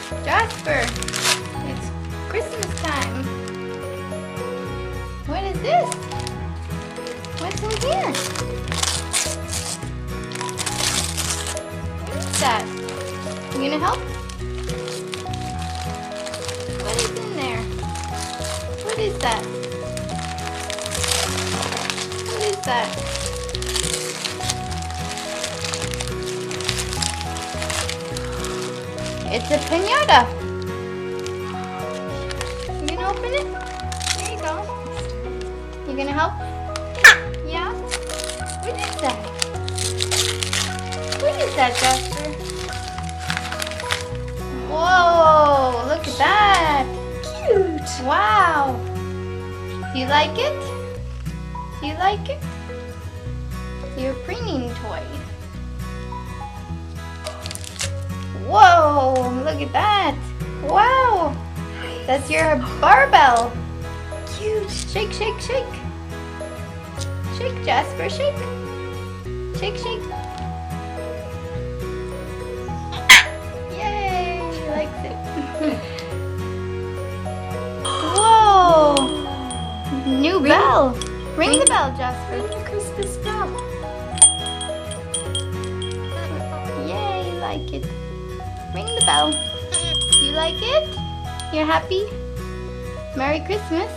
Jasper, it's Christmas time. What is this? What's in here? What is that? You gonna help? What is in there? What is that? What is that? It's a piñata. You gonna open it? There you go. You gonna help? Yeah? What is that? What is that, Jasper? Whoa, look at that. Cute. Wow. Do you like it? Do you like it? Your preening toy. Whoa, look at that. Wow. That's your barbell. Cute. Shake, shake, shake. Shake, Jasper, shake. Shake, shake. Yay, he likes it. Whoa. New bell. Ring the bell, Jasper. Ring the Christmas bell. Yay, you like it. Ring the bell. You like it? You're happy? Merry Christmas.